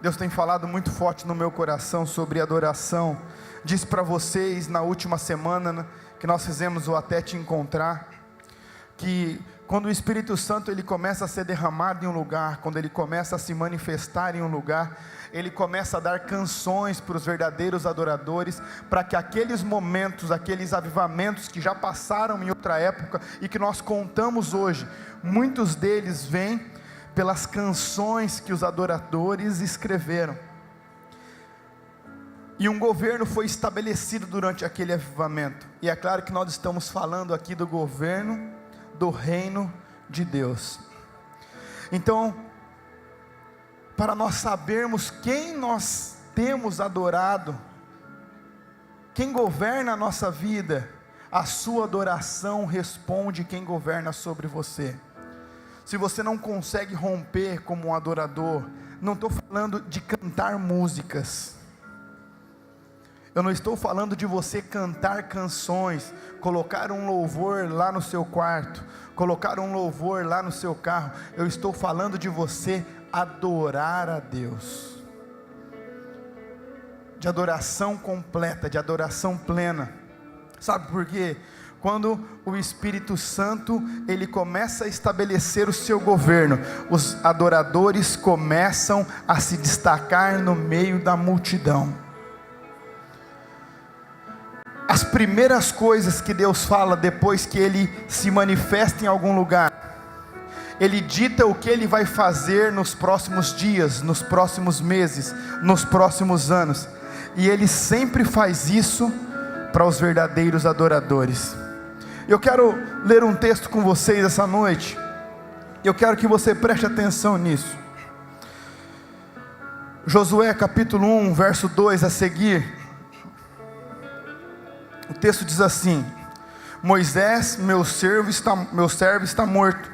Deus tem falado muito forte no meu coração sobre adoração. Disse para vocês na última semana que nós fizemos o Até Te Encontrar, que quando o Espírito Santo ele começa a ser derramado em um lugar, quando ele começa a se manifestar em um lugar, ele começa a dar canções para os verdadeiros adoradores, para que aqueles momentos, aqueles avivamentos que já passaram em outra época e que nós contamos hoje, muitos deles vêm pelas canções que os adoradores escreveram. E um governo foi estabelecido durante aquele avivamento. E é claro que nós estamos falando aqui do governo do reino de Deus. Então, para nós sabermos quem nós temos adorado, quem governa a nossa vida, a sua adoração responde quem governa sobre você. Se você não consegue romper como um adorador, não estou falando de cantar músicas, eu não estou falando de você cantar canções, colocar um louvor lá no seu quarto, colocar um louvor lá no seu carro. Eu estou falando de você adorar a Deus, de adoração completa, de adoração plena. Sabe por quê? Quando o Espírito Santo ele começa a estabelecer o seu governo, os adoradores começam a se destacar no meio da multidão. As primeiras coisas que Deus fala depois que Ele se manifesta em algum lugar, Ele dita o que Ele vai fazer nos próximos dias, nos próximos meses, nos próximos anos. E Ele sempre faz isso para os verdadeiros adoradores. Eu quero ler um texto com vocês essa noite. Eu quero que você preste atenção nisso. Josué capítulo 1, verso 2 a seguir. O texto diz assim: Moisés, meu servo está morto.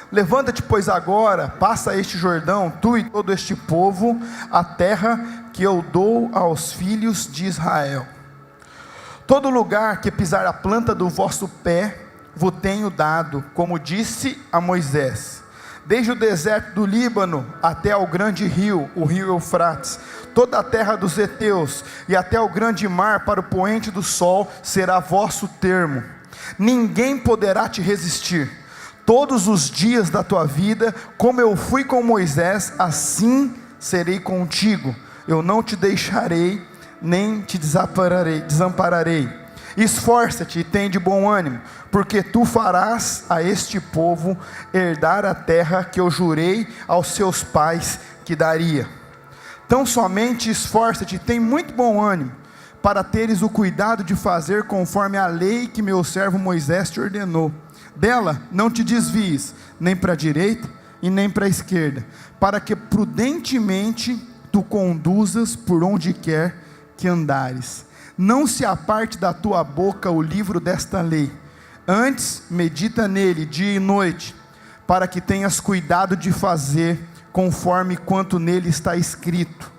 Levanta-te, pois, agora, passa este Jordão, tu e todo este povo, a terra que eu dou aos filhos de Israel. Todo lugar que pisar a planta do vosso pé, vos tenho dado, como disse a Moisés. Desde o deserto do Líbano até ao grande rio, o rio Eufrates, toda a terra dos heteus, e até o grande mar para o poente do sol, será vosso termo. Ninguém poderá te resistir. Todos os dias da tua vida, como eu fui com Moisés, assim serei contigo. Eu não te deixarei, nem te desampararei. Esforça-te e tem de bom ânimo, porque tu farás a este povo herdar a terra que eu jurei aos seus pais que daria. Tão somente esforça-te e tem muito bom ânimo, para teres o cuidado de fazer conforme a lei que meu servo Moisés te ordenou. Dela não te desvies, nem para a direita e nem para a esquerda, para que prudentemente tu conduzas por onde quer que andares. Não se aparte da tua boca o livro desta lei, antes medita nele dia e noite, para que tenhas cuidado de fazer conforme quanto nele está escrito,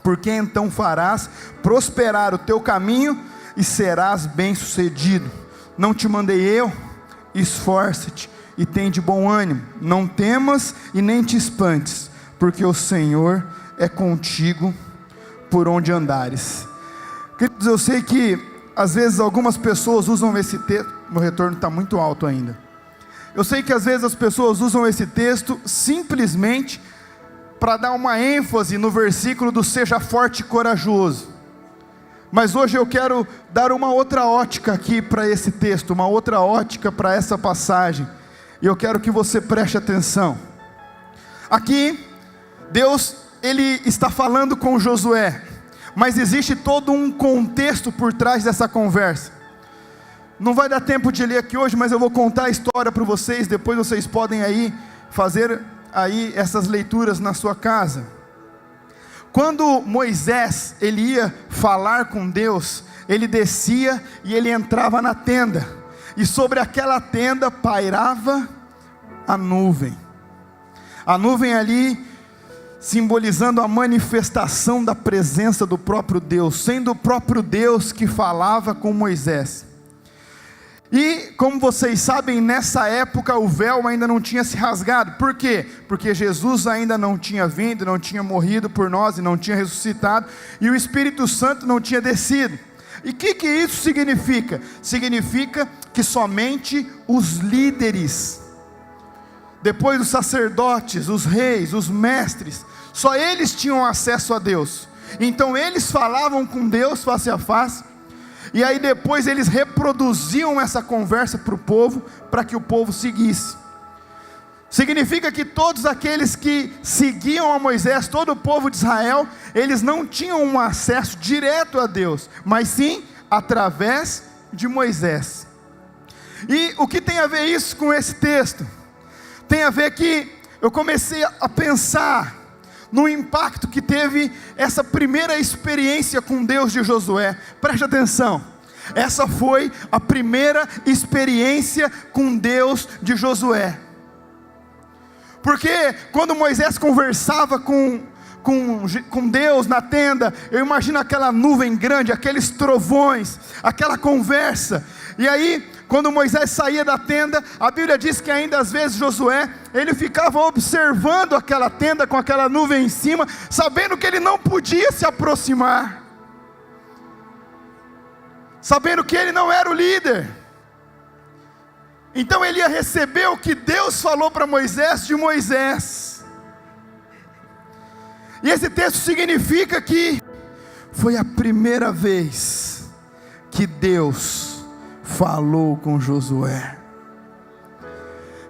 porque então farás prosperar o teu caminho e serás bem-sucedido. Não te mandei eu? Esforça-te e tem de bom ânimo, não temas e nem te espantes, porque o Senhor é contigo por onde andares. Queridos, eu sei que às vezes algumas pessoas usam esse texto, meu retorno está muito alto ainda. Eu sei que às vezes as pessoas usam esse texto simplesmente para dar uma ênfase no versículo do seja forte e corajoso. Mas hoje eu quero dar uma outra ótica aqui para esse texto, uma outra ótica para essa passagem. E eu quero que você preste atenção. Aqui, Deus, Ele está falando com Josué, mas existe todo um contexto por trás dessa conversa. Não vai dar tempo de ler aqui hoje, mas eu vou contar a história para vocês, depois vocês podem aí fazer aí essas leituras na sua casa. Quando Moisés ele ia falar com Deus, ele descia e ele entrava na tenda, e sobre aquela tenda pairava a nuvem ali, simbolizando a manifestação da presença do próprio Deus, sendo o próprio Deus que falava com Moisés. E como vocês sabem, nessa época o véu ainda não tinha se rasgado. Por quê? Porque Jesus ainda não tinha vindo, não tinha morrido por nós e não tinha ressuscitado, e o Espírito Santo não tinha descido. E o que isso significa? Significa que somente os líderes, depois os sacerdotes, os reis, os mestres, só eles tinham acesso a Deus. Então eles falavam com Deus face a face, e aí depois eles reproduziam essa conversa para o povo, para que o povo seguisse. Significa que todos aqueles que seguiam a Moisés, todo o povo de Israel, eles não tinham um acesso direto a Deus, mas sim através de Moisés. E o que tem a ver isso com esse texto? Tem a ver que eu comecei a pensar no impacto que teve essa primeira experiência com Deus de Josué. Preste atenção, essa foi a primeira experiência com Deus de Josué. Porque quando Moisés conversava com Deus na tenda, eu imagino aquela nuvem grande, aqueles trovões, aquela conversa. E aí, quando Moisés saía da tenda, a Bíblia diz que ainda às vezes Josué, ele ficava observando aquela tenda com aquela nuvem em cima, sabendo que ele não podia se aproximar, sabendo que ele não era o líder. Então ele ia receber o que Deus falou para Moisés de Moisés. E esse texto significa que foi a primeira vez que Deus falou com Josué.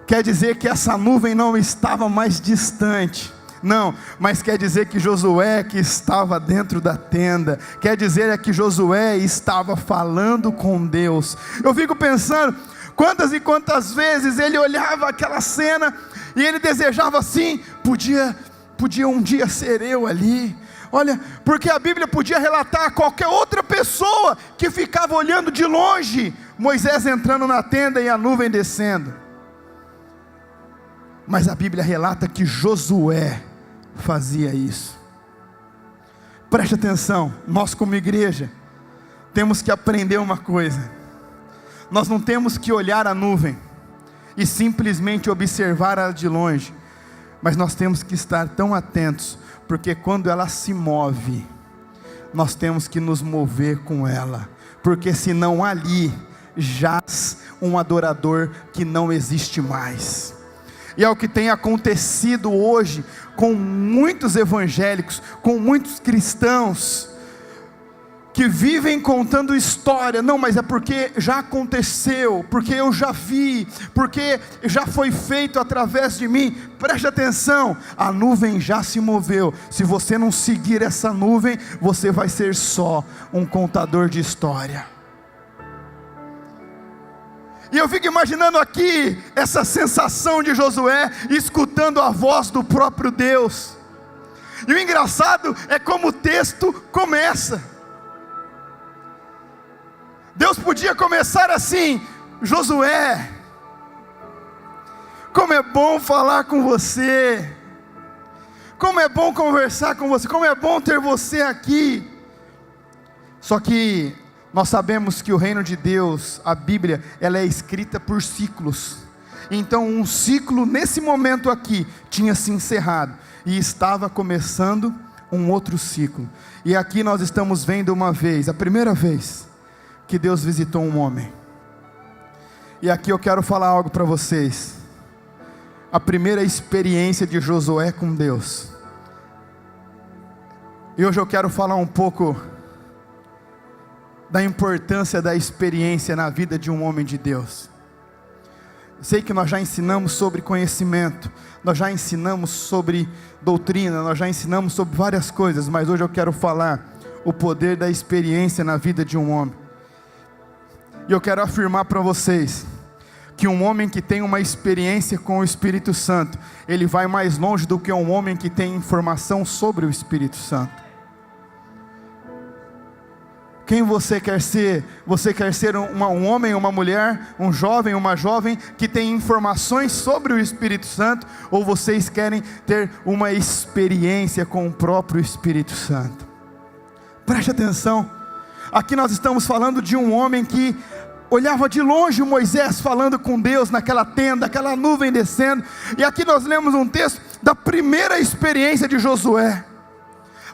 Quer dizer que essa nuvem não estava mais distante, não, mas quer dizer que Josué que estava dentro da tenda, quer dizer que Josué estava falando com Deus. Eu fico pensando, quantas e quantas vezes ele olhava aquela cena, e ele desejava assim, podia um dia ser eu ali. Olha, porque a Bíblia podia relatar qualquer outra pessoa que ficava olhando de longe, Moisés entrando na tenda e a nuvem descendo. Mas a Bíblia relata que Josué fazia isso. Preste atenção, nós como igreja, temos que aprender uma coisa. Nós não temos que olhar a nuvem e simplesmente observar-a de longe, mas nós temos que estar tão atentos, porque quando ela se move, nós temos que nos mover com ela, porque senão ali jaz um adorador que não existe mais. E é o que tem acontecido hoje com muitos evangélicos, com muitos cristãos, que vivem contando história. Não, mas é porque já aconteceu, porque eu já vi, porque já foi feito através de mim. Preste atenção, a nuvem já se moveu. Se você não seguir essa nuvem, você vai ser só um contador de história. E eu fico imaginando aqui essa sensação de Josué escutando a voz do próprio Deus. E o engraçado é como o texto começa. Deus podia começar assim: Josué, como é bom falar com você, como é bom conversar com você, como é bom ter você aqui. Só que nós sabemos que o reino de Deus, a Bíblia, ela é escrita por ciclos. Então um ciclo nesse momento aqui tinha se encerrado e estava começando um outro ciclo. E aqui nós estamos vendo uma vez, a primeira vez que Deus visitou um homem. E aqui eu quero falar algo para vocês. A primeira experiência de Josué com Deus. E hoje eu quero falar um pouco da importância da experiência na vida de um homem de Deus. Sei que nós já ensinamos sobre conhecimento, nós já ensinamos sobre doutrina, nós já ensinamos sobre várias coisas, mas hoje eu quero falar o poder da experiência na vida de um homem. E eu quero afirmar para vocês que um homem que tem uma experiência com o Espírito Santo, ele vai mais longe do que um homem que tem informação sobre o Espírito Santo. Quem você quer ser? Você quer ser um homem, uma mulher, um jovem, uma jovem que tem informações sobre o Espírito Santo? Ou vocês querem ter uma experiência com o próprio Espírito Santo? Preste atenção, aqui nós estamos falando de um homem que olhava de longe o Moisés falando com Deus naquela tenda, aquela nuvem descendo. E aqui nós lemos um texto da primeira experiência de Josué.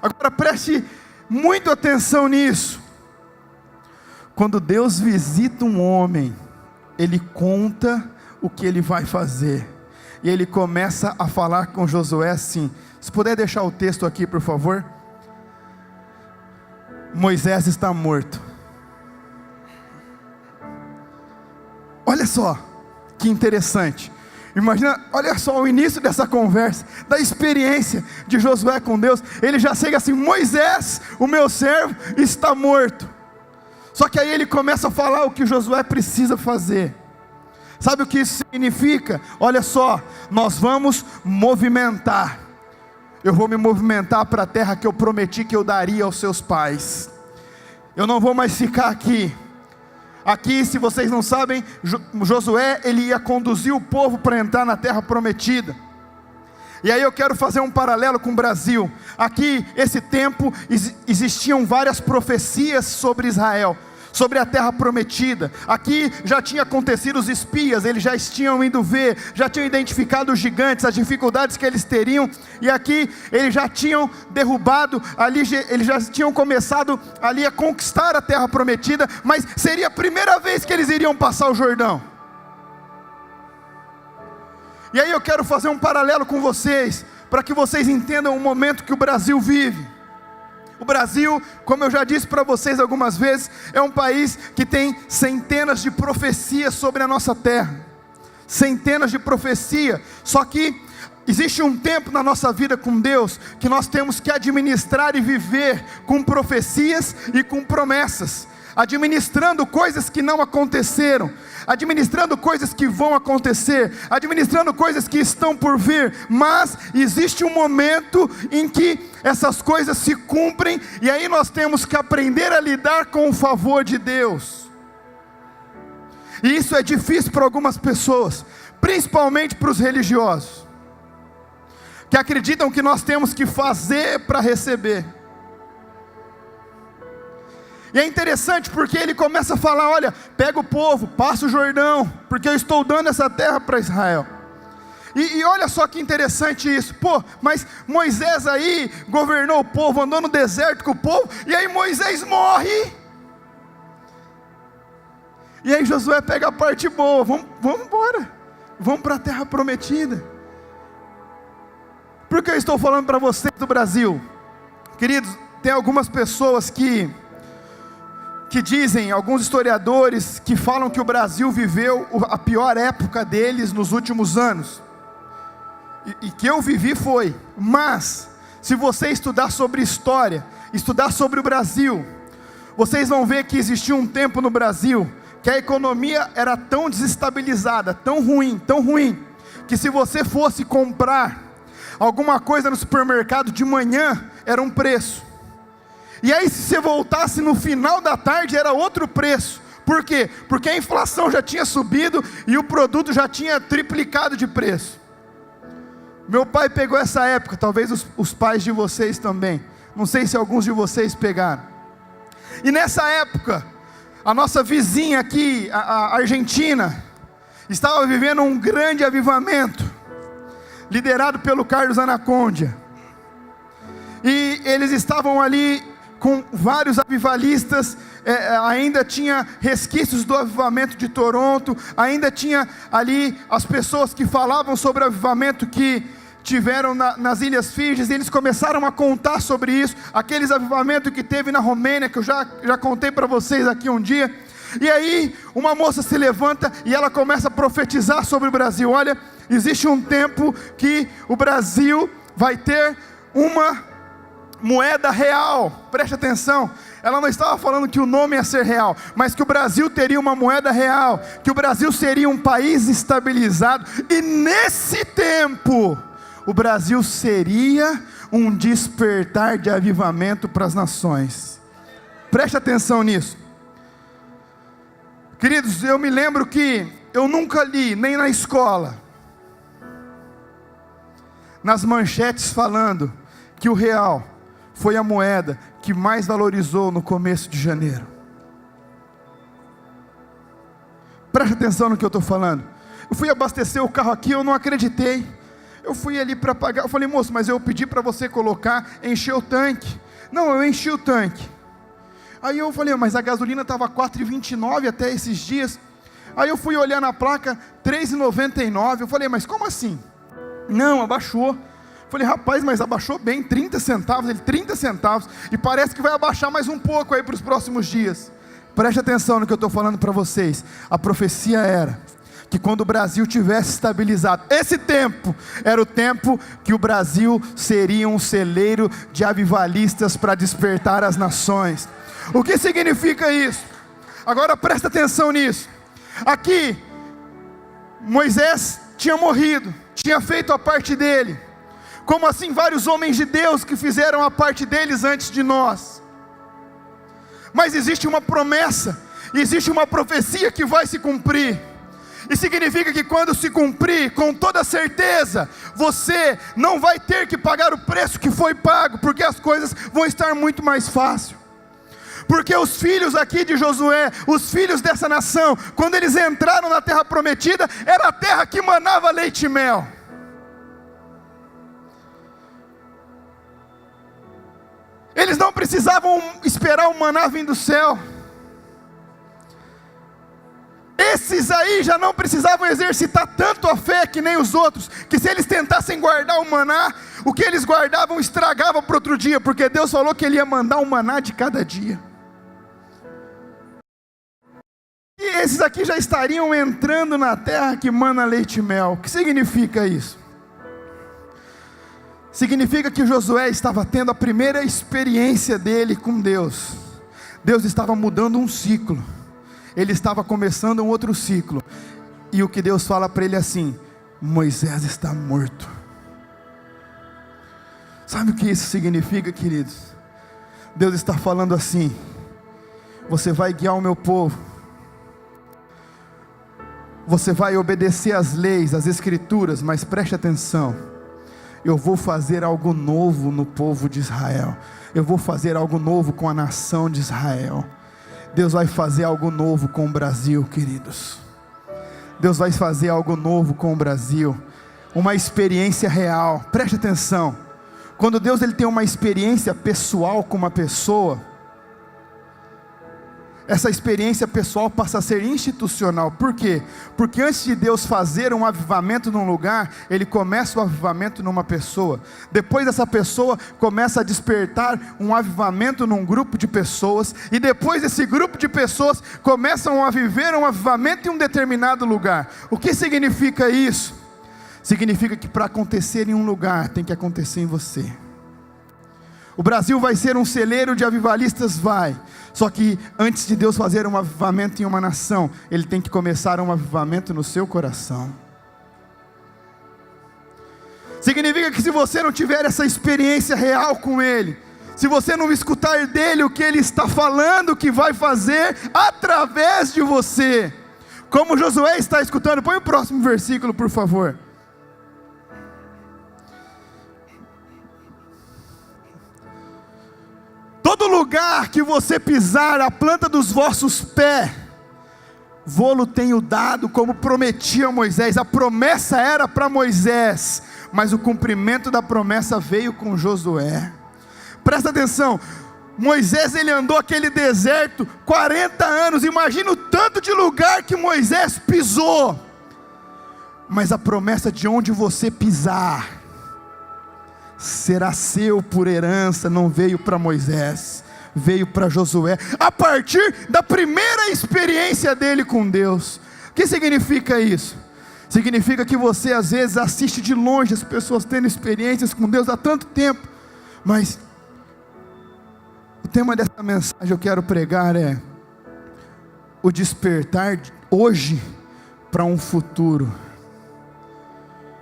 Agora preste muito atenção nisso. Quando Deus visita um homem, Ele conta o que Ele vai fazer. E Ele começa a falar com Josué assim. Se puder deixar o texto aqui, por favor. Moisés está morto. Olha só, que interessante. Imagina, olha só o início dessa conversa, da experiência de Josué com Deus. Ele já chega assim: Moisés, o meu servo, está morto. Só que aí ele começa a falar o que Josué precisa fazer. Sabe o que isso significa? Olha só, nós vamos movimentar. Eu vou me movimentar para a terra que eu prometi que eu daria aos seus pais. Eu não vou mais ficar aqui. Aqui, se vocês não sabem, Josué, ele ia conduzir o povo para entrar na terra prometida. E aí eu quero fazer um paralelo com o Brasil. Aqui, esse tempo, existiam várias profecias sobre Israel, sobre a terra prometida. Aqui já tinha acontecido os espias, eles já tinham ido ver, já tinham identificado os gigantes, as dificuldades que eles teriam. E aqui eles já tinham derrubado, ali eles já tinham começado ali a conquistar a terra prometida, mas seria a primeira vez que eles iriam passar o Jordão. E aí eu quero fazer um paralelo com vocês, para que vocês entendam o momento que o Brasil vive. O Brasil, como eu já disse para vocês algumas vezes, é um país que tem centenas de profecias sobre a nossa terra. Centenas de profecias. Só que existe um tempo na nossa vida com Deus que nós temos que administrar e viver com profecias e com promessas. Administrando coisas que não aconteceram, administrando coisas que vão acontecer, administrando coisas que estão por vir. Mas existe um momento em que essas coisas se cumprem, e aí nós temos que aprender a lidar com o favor de Deus. E isso é difícil para algumas pessoas, principalmente para os religiosos, que acreditam que nós temos que fazer para receber. E é interessante porque ele começa a falar: olha, pega o povo, passa o Jordão, porque eu estou dando essa terra para Israel. E olha só que interessante isso. Pô, mas Moisés aí governou o povo, andou no deserto com o povo, e aí Moisés morre. E aí Josué pega a parte boa: vamos embora, vamos para a terra prometida. Por que eu estou falando para vocês do Brasil? Queridos, tem algumas pessoas que dizem, alguns historiadores, que falam que o Brasil viveu a pior época deles nos últimos anos, e que eu vivi foi. Mas, se você estudar sobre história, estudar sobre o Brasil, vocês vão ver que existia um tempo no Brasil, que a economia era tão desestabilizada, tão ruim, que se você fosse comprar alguma coisa no supermercado de manhã, era um preço. E aí se você voltasse no final da tarde, era outro preço. Por quê? Porque a inflação já tinha subido e o produto já tinha triplicado de preço. Meu pai pegou essa época, talvez os pais de vocês também. Não sei se alguns de vocês pegaram. E nessa época, a nossa vizinha aqui, a Argentina, estava vivendo um grande avivamento, liderado pelo Carlos Anacondia. E eles estavam ali com vários avivalistas, ainda tinha resquícios do avivamento de Toronto, ainda tinha ali as pessoas que falavam sobre o avivamento que tiveram nas Ilhas Fídjis, e eles começaram a contar sobre isso, aqueles avivamentos que teve na Romênia, que eu já contei para vocês aqui um dia. E aí uma moça se levanta e ela começa a profetizar sobre o Brasil: olha, existe um tempo que o Brasil vai ter uma moeda real. Preste atenção, ela não estava falando que o nome ia ser real, mas que o Brasil teria uma moeda real, que o Brasil seria um país estabilizado, e nesse tempo, o Brasil seria um despertar de avivamento para as nações. Preste atenção nisso. Queridos, eu me lembro que eu nunca li, nem na escola, nas manchetes falando que o real foi a moeda que mais valorizou no começo de janeiro. Preste atenção no que eu estou falando. Eu fui abastecer o carro aqui, eu não acreditei. Eu fui ali para pagar, eu falei, moço, mas eu pedi para você colocar, encher o tanque. Não, eu enchi o tanque. Aí eu falei, mas a gasolina estava 4,29 até esses dias. Aí eu fui olhar na placa, 3,99. Eu falei, mas como assim? Não, abaixou. Eu falei, rapaz, mas abaixou bem, 30 centavos. Ele, 30 centavos. E parece que vai abaixar mais um pouco aí para os próximos dias. Preste atenção no que eu estou falando para vocês. A profecia era que quando o Brasil tivesse estabilizado, esse tempo era o tempo que o Brasil seria um celeiro de avivalistas para despertar as nações. O que significa isso? Agora presta atenção nisso. Aqui, Moisés tinha morrido, tinha feito a parte dele, como assim vários homens de Deus que fizeram a parte deles antes de nós. Mas existe uma promessa, existe uma profecia que vai se cumprir. E significa que quando se cumprir, com toda certeza, você não vai ter que pagar o preço que foi pago, porque as coisas vão estar muito mais fáceis. Porque os filhos aqui de Josué, os filhos dessa nação, quando eles entraram na terra prometida, era a terra que manava leite e mel. Eles não precisavam esperar o maná vir do céu. Esses aí já não precisavam exercitar tanto a fé que nem os outros, que se eles tentassem guardar o maná, o que eles guardavam estragava para outro dia, porque Deus falou que Ele ia mandar um maná de cada dia. E esses aqui já estariam entrando na terra que mana leite e mel. O que significa isso? Significa que Josué estava tendo a primeira experiência dele com Deus. Deus estava mudando um ciclo. Ele estava começando um outro ciclo. E o que Deus fala para ele é assim: Moisés está morto. Sabe o que isso significa, queridos? Deus está falando assim: você vai guiar o meu povo, você vai obedecer às leis, às escrituras, mas preste atenção, eu vou fazer algo novo no povo de Israel. Eu vou fazer algo novo com a nação de Israel. Deus vai fazer algo novo com o Brasil, queridos. Deus vai fazer algo novo com o Brasil. Uma experiência real. Preste atenção. Quando Deus ele tem uma experiência pessoal com uma pessoa, essa experiência pessoal passa a ser institucional. Por quê? Porque antes de Deus fazer um avivamento num lugar, Ele começa o avivamento numa pessoa. Depois essa pessoa começa a despertar um avivamento num grupo de pessoas. E depois esse grupo de pessoas começam a viver um avivamento em um determinado lugar. O que significa isso? Significa que para acontecer em um lugar, tem que acontecer em você. O Brasil vai ser um celeiro de avivalistas, vai. Só que antes de Deus fazer um avivamento em uma nação, Ele tem que começar um avivamento no seu coração. Significa que se você não tiver essa experiência real com Ele, se você não escutar dEle o que Ele está falando que vai fazer através de você, como Josué está escutando, põe o próximo versículo por favor. Todo lugar que você pisar a planta dos vossos pés, vô-lo tenho dado, como prometia a Moisés. A promessa era para Moisés, mas o cumprimento da promessa veio com Josué. Presta atenção, Moisés ele andou aquele deserto 40 anos, imagina o tanto de lugar que Moisés pisou, mas a promessa de onde você pisar, será seu por herança, não veio para Moisés, veio para Josué, a partir da primeira experiência dele com Deus. O que significa isso? Significa que você às vezes assiste de longe as pessoas tendo experiências com Deus há tanto tempo, mas o tema dessa mensagem eu quero pregar é o despertar hoje para um futuro.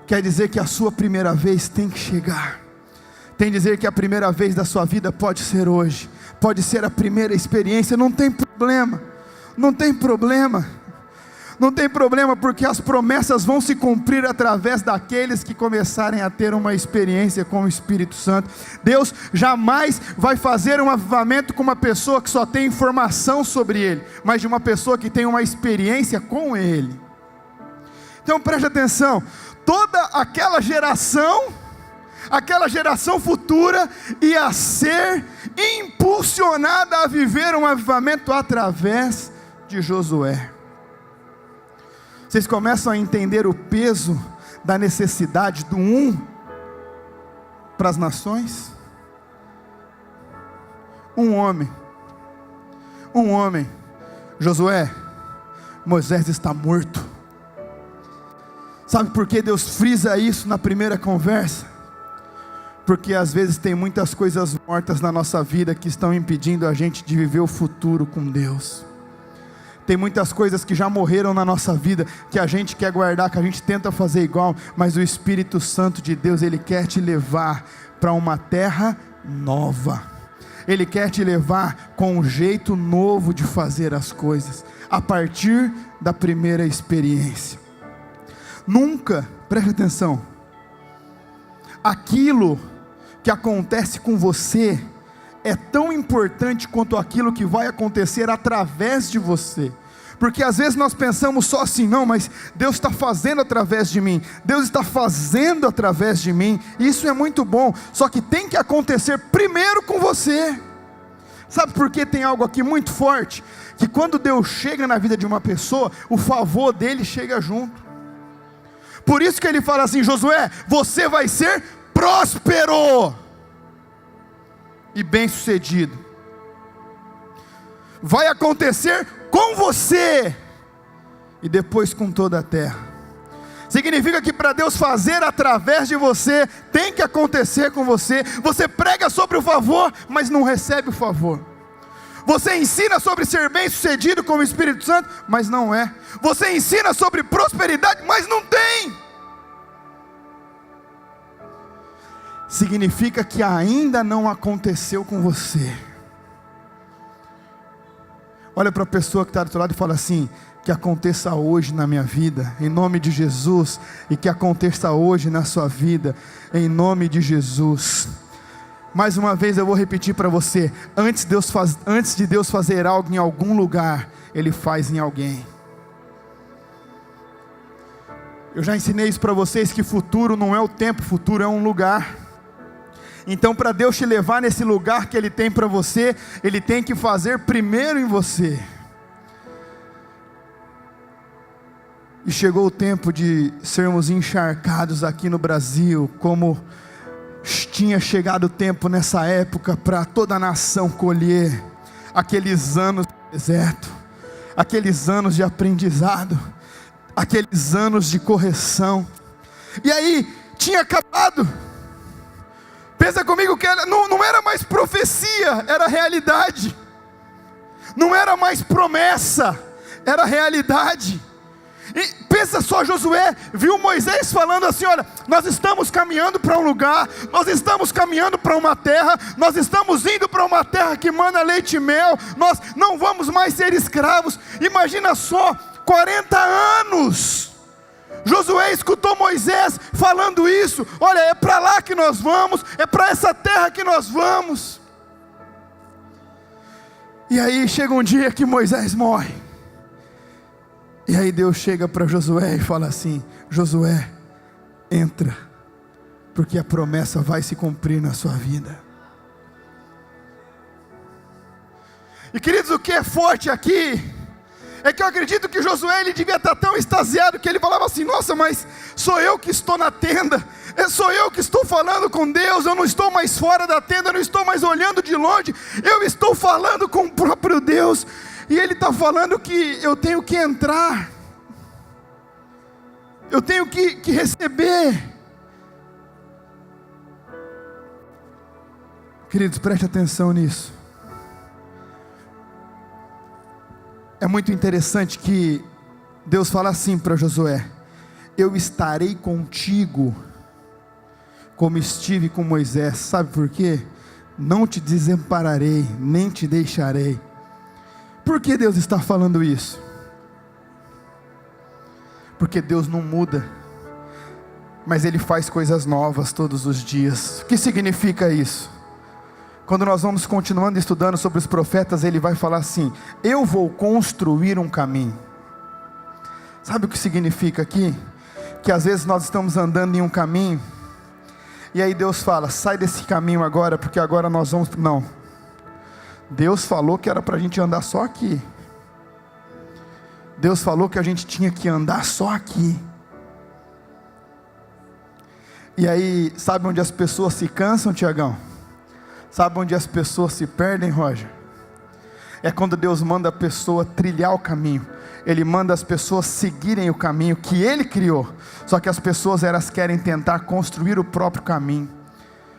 Quer dizer que a sua primeira vez tem que chegar. Tem dizer que a primeira vez da sua vida pode ser hoje, pode ser a primeira experiência, não tem problema, não tem problema. Não tem problema, porque as promessas vão se cumprir através daqueles que começarem a ter uma experiência com o Espírito Santo. Deus jamais vai fazer um avivamento com uma pessoa que só tem informação sobre Ele, mas de uma pessoa que tem uma experiência com Ele. Então preste atenção, toda aquela geração futura ia ser impulsionada a viver um avivamento através de Josué. Vocês começam a entender o peso da necessidade do para as nações? Um homem, Josué, Moisés está morto. Sabe por que Deus frisa isso na primeira conversa? Porque às vezes tem muitas coisas mortas na nossa vida que estão impedindo a gente de viver o futuro com Deus. Tem muitas coisas que já morreram na nossa vida, que a gente quer guardar, que a gente tenta fazer igual, mas o Espírito Santo de Deus, Ele quer te levar para uma terra nova. Ele quer te levar com um jeito novo de fazer as coisas, a partir da primeira experiência. Nunca, preste atenção, aquilo que acontece com você é tão importante quanto aquilo que vai acontecer através de você. Porque às vezes nós pensamos só assim, não, mas Deus está fazendo através de mim, Deus está fazendo através de mim, e isso é muito bom, só que tem que acontecer primeiro com você. Sabe por que tem algo aqui muito forte? Que quando Deus chega na vida de uma pessoa, o favor dele chega junto. Por isso que ele fala assim: Josué, você vai ser próspero e bem-sucedido. Vai acontecer com você e depois com toda a terra. Significa que para Deus fazer através de você, tem que acontecer com você. Você prega sobre o favor, mas não recebe o favor. Você ensina sobre ser bem-sucedido com o Espírito Santo, mas não é. Você ensina sobre prosperidade, mas não tem. Significa que ainda não aconteceu com você. Olha para a pessoa que está do outro lado e fala assim: que aconteça hoje na minha vida, em nome de Jesus, e que aconteça hoje na sua vida, em nome de Jesus. Mais uma vez eu vou repetir para você: antes de Deus fazer algo em algum lugar, Ele faz em alguém. Eu já ensinei isso para vocês, que futuro não é o tempo, futuro é um lugar. Então, para Deus te levar nesse lugar que Ele tem para você, Ele tem que fazer primeiro em você. E chegou o tempo de sermos encharcados aqui no Brasil, como tinha chegado o tempo nessa época para toda a nação colher aqueles anos do deserto, aqueles anos de aprendizado, aqueles anos de correção. E aí, tinha acabado. Pensa comigo que não era mais profecia, era realidade. Não era mais promessa, era realidade. E pensa só, Josué viu Moisés falando assim: olha, nós estamos caminhando para um lugar, nós estamos caminhando para uma terra, nós estamos indo para uma terra que mana leite e mel, nós não vamos mais ser escravos. Imagina só, 40 anos, Josué escutou Moisés falando isso: olha, é para lá que nós vamos, é para essa terra que nós vamos. E aí chega um dia que Moisés morre. E aí Deus chega para Josué e fala assim: Josué, entra, porque a promessa vai se cumprir na sua vida. E queridos, o que é forte aqui é que eu acredito que Josué, ele devia estar tão extasiado que ele falava assim: nossa, mas sou eu que estou na tenda, sou eu que estou falando com Deus, eu não estou mais fora da tenda, eu não estou mais olhando de longe, eu estou falando com o próprio Deus. E Ele está falando que eu tenho que entrar, eu tenho que receber. Queridos, preste atenção nisso. É muito interessante que Deus fala assim para Josué: eu estarei contigo, como estive com Moisés. Sabe por quê? Não te desampararei, nem te deixarei. Por que Deus está falando isso? Porque Deus não muda, mas Ele faz coisas novas todos os dias. O que significa isso? Quando nós vamos continuando estudando sobre os profetas, Ele vai falar assim: eu vou construir um caminho. Sabe o que significa aqui? Que às vezes nós estamos andando em um caminho, e aí Deus fala: sai desse caminho agora, porque agora nós vamos... Não, Deus falou que era para a gente andar só aqui. Deus falou que a gente tinha que andar só aqui. E aí, sabe onde as pessoas se cansam, Tiagão? Sabe onde as pessoas se perdem, Roger? É quando Deus manda a pessoa trilhar o caminho. Ele manda as pessoas seguirem o caminho que Ele criou. Só que as pessoas, elas querem tentar construir o próprio caminho.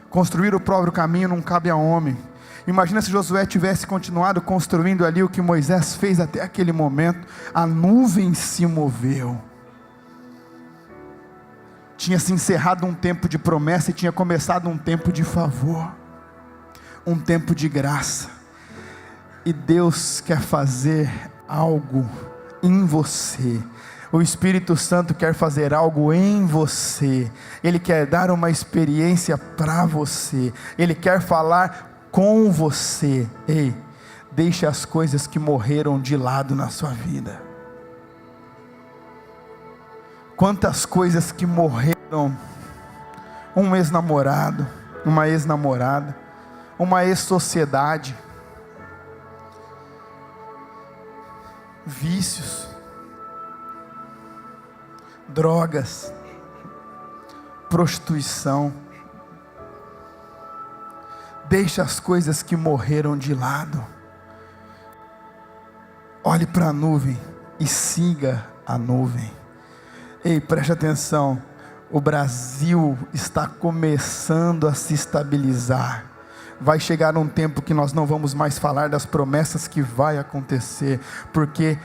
Construir o próprio caminho não cabe a homem. Imagina se Josué tivesse continuado construindo ali o que Moisés fez até aquele momento. A nuvem se moveu. Tinha se encerrado um tempo de promessa e tinha começado um tempo de favor. Um tempo de graça. E Deus quer fazer algo em você. O Espírito Santo quer fazer algo em você. Ele quer dar uma experiência para você. Ele quer falar com você. Ei, deixe as coisas que morreram de lado na sua vida. Quantas coisas que morreram. Um ex-namorado, uma ex-namorada, uma ex-sociedade, vícios, drogas, prostituição. Deixe as coisas que morreram de lado. Olhe para a nuvem e siga a nuvem. Ei, preste atenção. O Brasil está começando a se estabilizar. Vai chegar um tempo que nós não vamos mais falar das promessas que vai acontecer, porque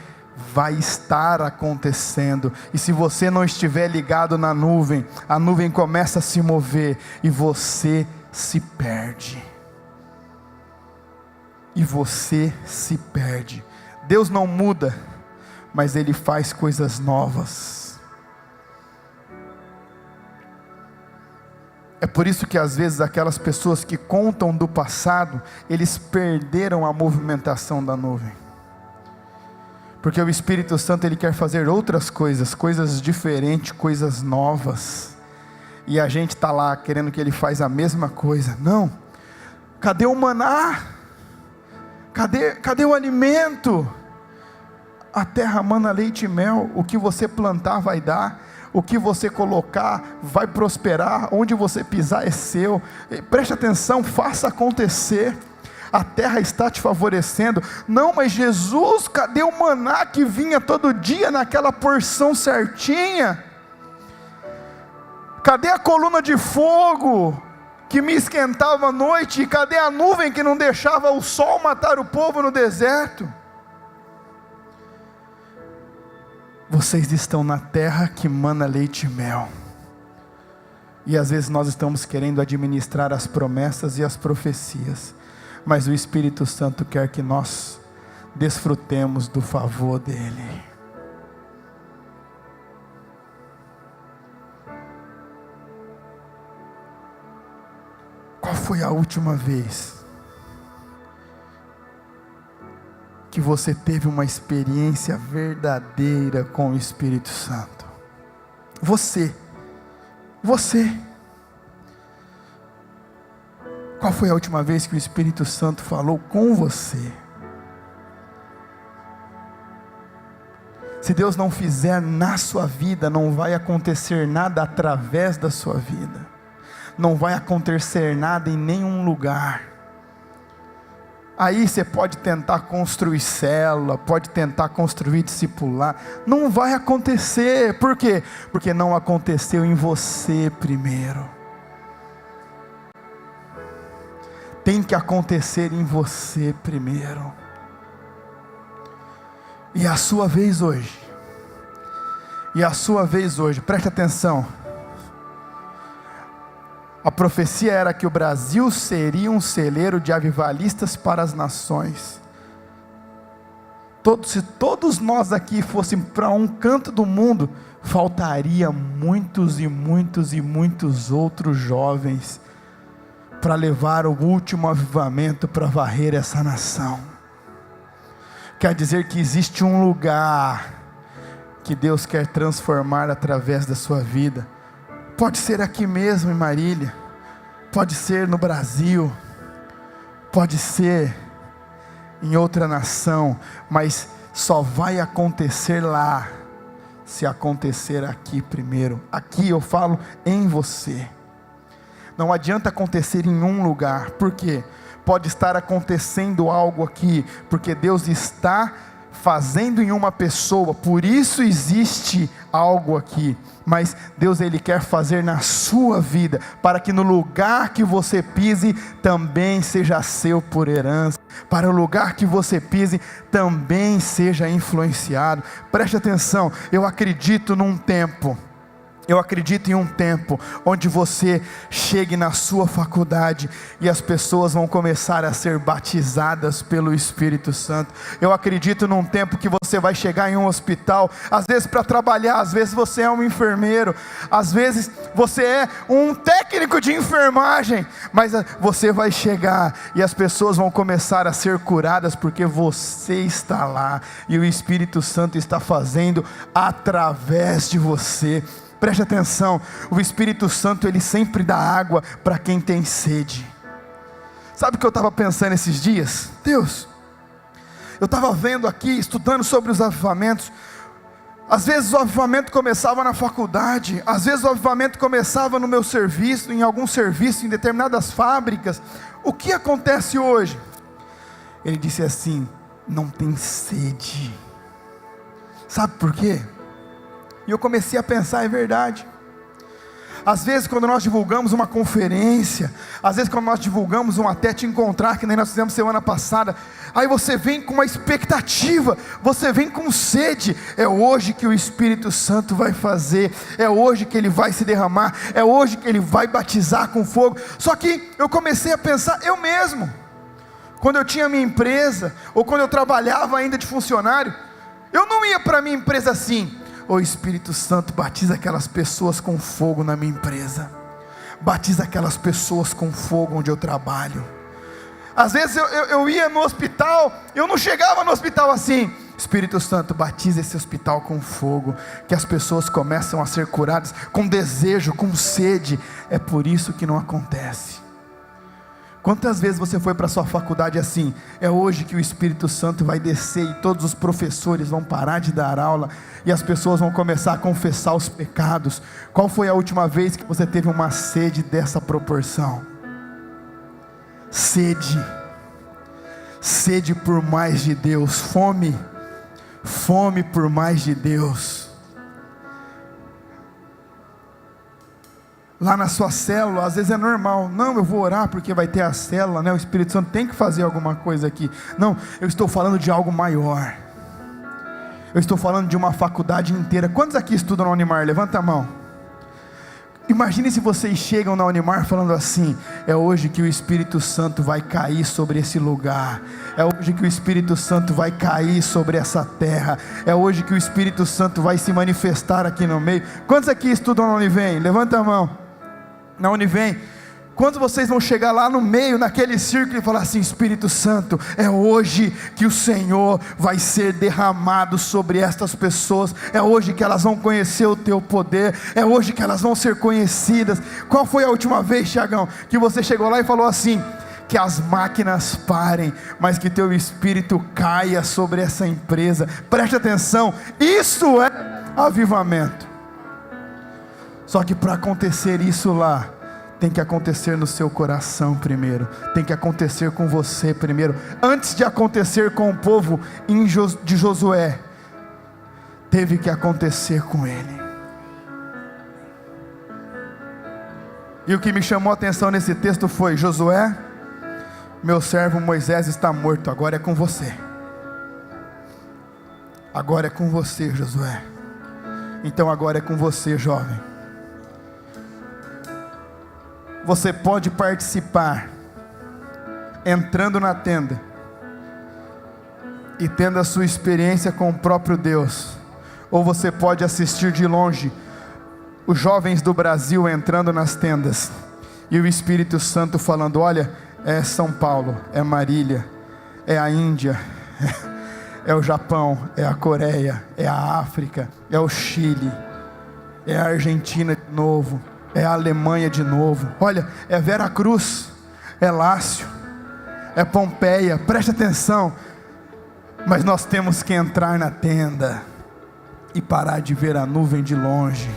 vai estar acontecendo. E se você não estiver ligado na nuvem, a nuvem começa a se mover e você se perde. E você se perde. Deus não muda, mas Ele faz coisas novas. É por isso que às vezes aquelas pessoas que contam do passado, eles perderam a movimentação da nuvem. Porque o Espírito Santo, Ele quer fazer outras coisas, coisas diferentes, coisas novas. E a gente está lá querendo que Ele faça a mesma coisa. Não, cadê o maná? Cadê o alimento? A terra mana leite e mel. O que você plantar vai dar. O que você colocar vai prosperar. Onde você pisar é seu. Preste atenção, faça acontecer. A terra está te favorecendo. Não, mas Jesus, cadê o maná que vinha todo dia naquela porção certinha? Cadê a coluna de fogo que me esquentava à noite? E cadê a nuvem que não deixava o sol matar o povo no deserto? Vocês estão na terra que mana leite e mel. E às vezes nós estamos querendo administrar as promessas e as profecias, mas o Espírito Santo quer que nós desfrutemos do favor dEle. Qual foi a última vez que você teve uma experiência verdadeira com o Espírito Santo? Você. Qual foi a última vez que o Espírito Santo falou com você? Se Deus não fizer na sua vida, não vai acontecer nada através da sua vida. Não vai acontecer nada em nenhum lugar. Aí você pode tentar construir célula, pode tentar construir discipular. Não vai acontecer. Por quê? Porque não aconteceu em você primeiro. Tem que acontecer em você primeiro. E a sua vez hoje. Preste atenção. A profecia era que o Brasil seria um celeiro de avivalistas para as nações. Se todos nós aqui fossem para um canto do mundo, faltaria muitos e muitos e muitos outros jovens para levar o último avivamento para varrer essa nação. Quer dizer que existe um lugar que Deus quer transformar através da sua vida. Pode ser aqui mesmo em Marília, pode ser no Brasil, pode ser em outra nação, mas só vai acontecer lá, se acontecer aqui primeiro. Aqui eu falo em você. Não adianta acontecer em um lugar. Por quê? Pode estar acontecendo algo aqui, porque Deus está fazendo em uma pessoa, por isso existe algo aqui. Mas Deus, Ele quer fazer na sua vida, para que no lugar que você pise, também seja seu por herança, para o lugar que você pise, também seja influenciado. Preste atenção, eu acredito em um tempo onde você chegue na sua faculdade e as pessoas vão começar a ser batizadas pelo Espírito Santo. Eu acredito num tempo que você vai chegar em um hospital, às vezes para trabalhar, às vezes você é um enfermeiro, às vezes você é um técnico de enfermagem, mas você vai chegar e as pessoas vão começar a ser curadas porque você está lá e o Espírito Santo está fazendo através de você. Preste atenção, o Espírito Santo, Ele sempre dá água para quem tem sede. Sabe o que eu estava pensando esses dias? Deus, eu estava vendo aqui, estudando sobre os avivamentos. Às vezes o avivamento começava na faculdade, às vezes o avivamento começava no meu serviço, em algum serviço, em determinadas fábricas. O que acontece hoje? Ele disse assim: não tem sede. Sabe por quê? E eu comecei a pensar, é verdade. Às vezes quando nós divulgamos uma conferência, às vezes quando nós divulgamos um Até Te Encontrar, que nem nós fizemos semana passada, aí você vem com uma expectativa, você vem com sede. É hoje que o Espírito Santo vai fazer, é hoje que Ele vai se derramar, é hoje que Ele vai batizar com fogo. Só que eu comecei a pensar, eu mesmo, quando eu tinha minha empresa, ou quando eu trabalhava ainda de funcionário, eu não ia para a minha empresa assim: o Espírito Santo, batiza aquelas pessoas com fogo na minha empresa, batiza aquelas pessoas com fogo onde eu trabalho. Às vezes eu ia no hospital, eu não chegava no hospital assim: Espírito Santo, batiza esse hospital com fogo, que as pessoas começam a ser curadas, com desejo, com sede. É por isso que não acontece. Quantas vezes você foi para a sua faculdade assim: é hoje que o Espírito Santo vai descer e todos os professores vão parar de dar aula e as pessoas vão começar a confessar os pecados. Qual foi a última vez que você teve uma sede dessa proporção? Sede por mais de Deus, fome por mais de Deus. Lá na sua célula, às vezes é normal: não, eu vou orar porque vai ter a célula, né? O Espírito Santo tem que fazer alguma coisa aqui. Não, eu estou falando de algo maior. Eu estou falando de uma faculdade inteira. Quantos aqui estudam na Unimar? Levanta a mão. Imagine se vocês chegam na Unimar falando assim: é hoje que o Espírito Santo vai cair sobre esse lugar, é hoje que o Espírito Santo vai cair sobre essa terra, é hoje que o Espírito Santo vai se manifestar aqui no meio. Quantos aqui estudam na Univem? Levanta a mão. Na Univem, quando vocês vão chegar lá no meio, naquele círculo, e falar assim: Espírito Santo, é hoje que o Senhor vai ser derramado sobre estas pessoas, é hoje que elas vão conhecer o Teu poder, é hoje que elas vão ser conhecidas. Qual foi a última vez, Tiagão, que você chegou lá e falou assim: que as máquinas parem, mas que Teu Espírito caia sobre essa empresa? Preste atenção, isso é avivamento. Só que para acontecer isso lá, tem que acontecer no seu coração primeiro, tem que acontecer com você primeiro. Antes de acontecer com o povo de Josué, teve que acontecer com ele. E o que me chamou a atenção nesse texto foi: Josué, meu servo Moisés está morto, agora é com você. Agora é com você, Josué. Então agora é com você, jovem. Você pode participar entrando na tenda e tendo a sua experiência com o próprio Deus, ou você pode assistir de longe os jovens do Brasil entrando nas tendas e o Espírito Santo falando: olha, é São Paulo, é Marília, é a Índia, é o Japão, é a Coreia, é a África, é o Chile, é a Argentina de novo, é a Alemanha de novo, olha, é Veracruz, é Lácio, é Pompeia, preste atenção. Mas nós temos que entrar na tenda e parar de ver a nuvem de longe.